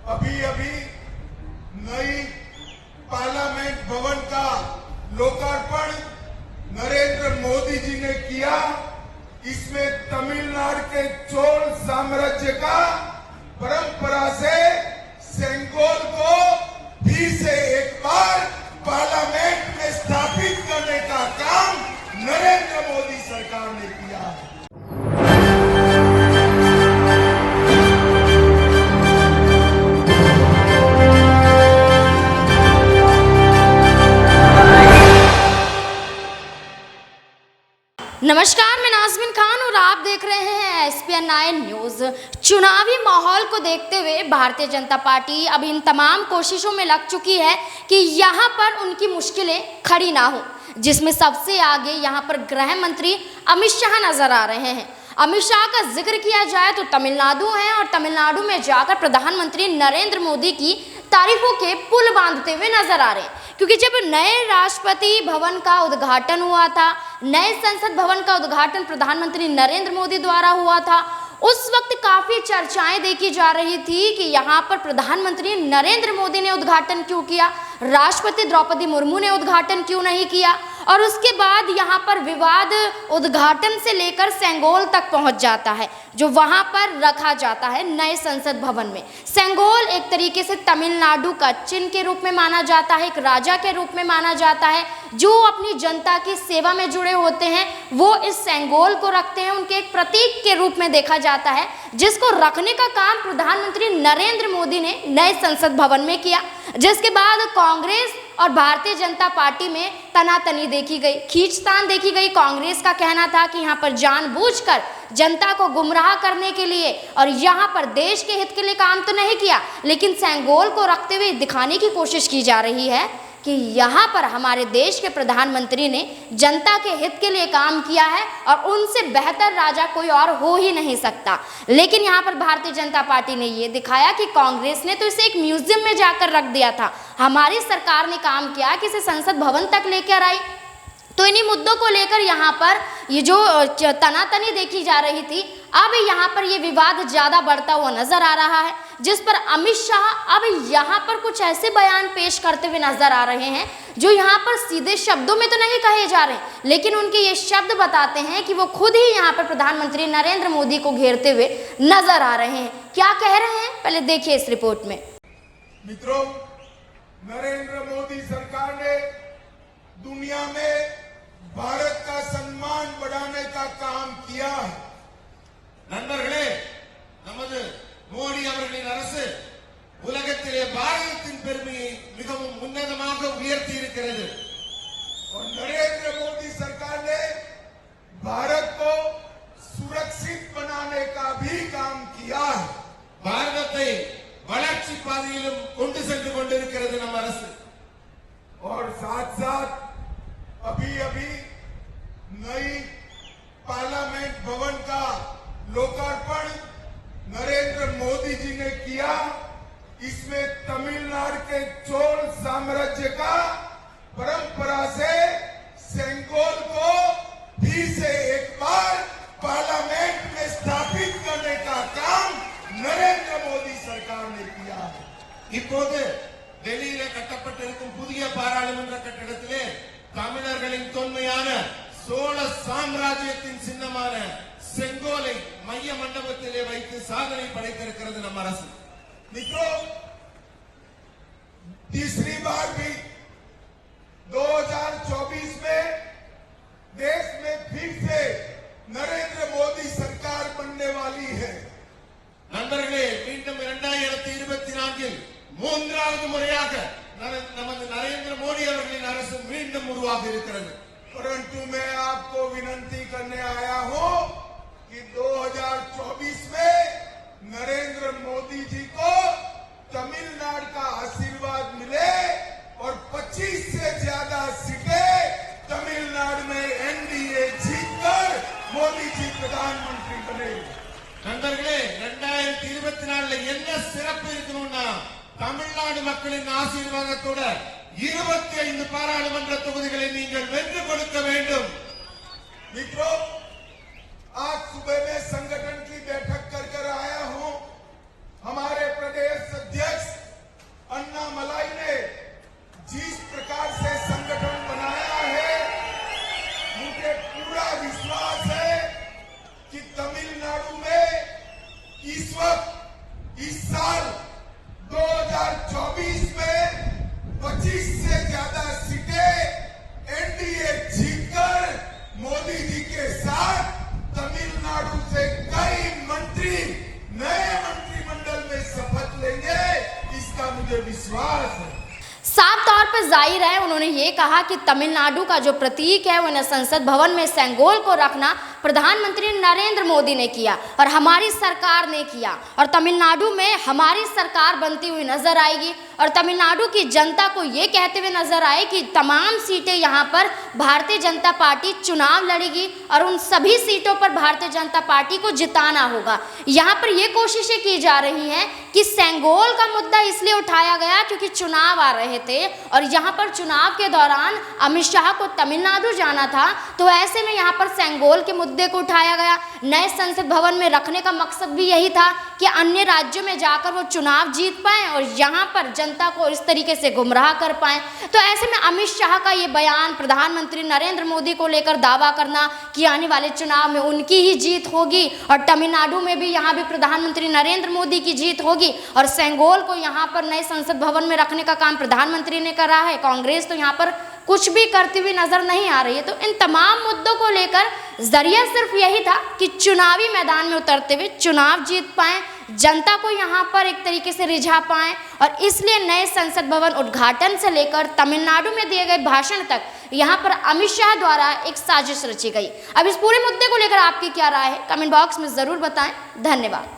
अभी अभी नई पार्लियामेंट भवन का लोकार्पण नरेंद्र मोदी जी ने किया। इसमें तमिलनाडु के चोल साम्राज्य का परंपरा से सेंगोल को फिर से एक बार पार्लियामेंट में स्थापित करने का काम नरेंद्र मोदी सरकार ने किया है। नमस्कार, मैं नाज़मीन खान और आप देख रहे हैं SPN9 न्यूज़। चुनावी माहौल को देखते हुए भारतीय जनता पार्टी अब इन तमाम कोशिशों में लग चुकी है कि यहां पर उनकी मुश्किलें खड़ी ना हो, जिसमें सबसे आगे यहां पर गृह मंत्री अमित शाह नजर आ रहे हैं। अमित शाह का जिक्र किया जाए तो तमिलनाडु है और तमिलनाडु में जाकर प्रधानमंत्री नरेंद्र मोदी की तारीफों के पुल बांधते हुए नजर आ रहे हैं, क्योंकि जब नए राष्ट्रपति भवन का उद्घाटन हुआ था, नए संसद भवन का उद्घाटन प्रधानमंत्री नरेंद्र मोदी द्वारा हुआ था, उस वक्त काफी चर्चाएं देखी जा रही थी कि यहाँ पर प्रधानमंत्री नरेंद्र मोदी ने उद्घाटन क्यों किया, राष्ट्रपति द्रौपदी मुर्मू ने उद्घाटन क्यों नहीं किया। और उसके बाद यहाँ पर विवाद उद्घाटन से लेकर सेंगोल तक पहुँच जाता है, जो वहाँ पर रखा जाता है नए संसद भवन में। सेंगोल एक तरीके से तमिलनाडु का चिन्ह के रूप में माना जाता है, एक राजा के रूप में माना जाता है। जो अपनी जनता की सेवा में जुड़े होते हैं वो इस सेंगोल को रखते हैं, उनके एक प्रतीक के रूप में देखा जाता है, जिसको रखने का काम प्रधानमंत्री नरेंद्र मोदी ने नए संसद भवन में किया। जिसके बाद कांग्रेस और भारतीय जनता पार्टी में तनातनी देखी गई, खींचतान देखी गई। कांग्रेस का कहना था कि यहाँ पर जानबूझकर जनता को गुमराह करने के लिए और यहाँ पर देश के हित के लिए काम तो नहीं किया, लेकिन सेंगोल को रखते हुए दिखाने की कोशिश की जा रही है कि यहाँ पर हमारे देश के प्रधानमंत्री ने जनता के हित के लिए काम किया है और उनसे बेहतर राजा कोई और हो ही नहीं सकता। लेकिन यहाँ पर भारतीय जनता पार्टी ने ये दिखाया कि कांग्रेस ने तो इसे एक म्यूजियम में जाकर रख दिया था, हमारी सरकार ने काम किया कि इसे संसद भवन तक लेकर आई। तो इन्हीं मुद्दों को लेकर यहाँ पर ये जो तनातनी देखी जा रही थी, अब यहाँ पर ये विवाद ज़्यादा बढ़ता हुआ नजर आ रहा है, जिस पर अमित शाह अब यहाँ पर कुछ ऐसे बयान पेश करते हुए नजर आ रहे हैं जो यहाँ पर सीधे शब्दों में तो नहीं कहे जा रहे, लेकिन उनके ये शब्द बताते हैं कि वो खुद ही यहाँ पर प्रधानमंत्री नरेंद्र मोदी को घेरते हुए नजर आ रहे हैं। क्या कह रहे हैं, पहले देखिए इस रिपोर्ट में। मित्रों, नरेंद्र मोदी सरकार ने दुनिया में भारत का सम्मान बढ़ाने का काम किया है। நண்பர்களே, நமது மோடி அவர்களின் அரசு உலகத்திலே பாரதத்தின் பெருமையை மிகவும் உன்னதமாக உயர்த்தி இருக்கிறது। और नरेंद्र मोदी सरकार ने भारत को सुरक्षित बनाने का भी काम किया है। பாரதத்தை வளர்ச்சி பாதையிலும் கொண்டு சென்று கொண்டிருக்கிறது நம் அரசு। और साथ साथ अभी अभी नई पार्लियामेंट भवन का लोकार्पण नरेंद्र मोदी जी ने किया। इसमें तमिलनाडु के चोल साम्राज्य का परंपरा से सेंगोल को फिर से एक बार पार्लियामेंट में स्थापित करने का काम नरेंद्र मोदी सरकार ने किया है। இப்போது டெல்லியில கட்டப்பட்டிருக்கும் புதிய பாராளுமன்ற கட்டடத்திலே தமிழர்களின் தொன்மையான சோழ சாம்ராஜ்யத்தின் சின்னமான செங்கோலை மைய மண்டபத்திலே வைத்து சாதனை படைத்திருக்கிறது நம் அரசு। मित्रों, तीसरी बार भी 2024 में देश में फिर से नरेंद्र मोदी सरकार बनने वाली है। நண்பர்களே, மீண்டும் 2024 மூன்றாவது முறையாக நமது நரேந்திர मोदी அவர்களின் அரசு மீண்டும் உருவாக இருக்கிறது। परंतु मैं आपको विनती करने आया हूं कि 2024 में नरेंद्र मोदी जी को तमिलनाडु का आशीर्वाद मिले और 25 से ज्यादा सीटें तमिलनाडु में एनडीए जीतकर मोदी जी प्रधानमंत्री बने। நண்பர்களே, 2024 என்ன சிறப்பு இருக்கணும்னா தமிழ்நாடு மக்களின் ஆசீர்வாதத்தோட 25 பாராளுமன்ற தொகுதிகளை நீங்கள் வென்று கொடுக்க வேண்டும்। मित्रों, आज सुबह में संगठन की बैठक कर आया हूं। हमारे प्रदेश अध्यक्ष 25 से ज्यादा सीटें एनडीए जीतकर मोदी जी के साथ तमिलनाडु से कई मंत्री नए मंत्रिमंडल में शपथ लेंगे, इसका मुझे विश्वास है। साफ तौर पर जाहिर है उन्होंने ये कहा कि तमिलनाडु का जो प्रतीक है वो संसद भवन में सेंगोल को रखना प्रधानमंत्री नरेंद्र मोदी ने किया और हमारी सरकार ने किया, और तमिलनाडु में हमारी सरकार बनती हुई नजर आएगी और तमिलनाडु की जनता को ये कहते हुए नजर आए कि तमाम सीटें यहाँ पर भारतीय जनता पार्टी चुनाव लड़ेगी और उन सभी सीटों पर भारतीय जनता पार्टी को जिताना होगा। यहाँ पर ये कोशिशें की जा रही हैं कि सेंगोल का मुद्दा इसलिए उठाया गया क्योंकि चुनाव आ रहे थे और यहाँ पर चुनाव के दौरान अमित शाह को तमिलनाडु जाना था, तो ऐसे में यहाँ पर सेंगोल के मुद्दे को उठाया गया। नए संसद भवन में रखने का मकसद भी यही था कि अन्य राज्यों में जाकर वो चुनाव जीत पाएं और यहाँ पर जनता को इस तरीके से गुमराह कर पाएं। तो ऐसे में अमित शाह का ये बयान, प्रधानमंत्री नरेंद्र मोदी को लेकर दावा करना कि आने वाले चुनाव में उनकी ही जीत होगी और तमिलनाडु में भी यहाँ भी प्रधानमंत्री नरेंद्र मोदी की जीत होगी और सेंगोल को यहाँ पर नए संसद भवन में रखने का काम प्रधानमंत्री ने करा है, कांग्रेस तो यहाँ पर कुछ भी करती हुई नजर नहीं आ रही है। तो इन तमाम मुद्दों को लेकर जरिया सिर्फ यही था कि चुनावी मैदान में उतरते हुए चुनाव जीत पाएं, जनता को यहाँ पर एक तरीके से रिझा पाएं, और इसलिए नए संसद भवन उद्घाटन से लेकर तमिलनाडु में दिए गए भाषण तक यहाँ पर अमित शाह द्वारा एक साजिश रची गई। अब इस पूरे मुद्दे को लेकर आपकी क्या राय है, कमेंट बॉक्स में जरूर बताएं। धन्यवाद।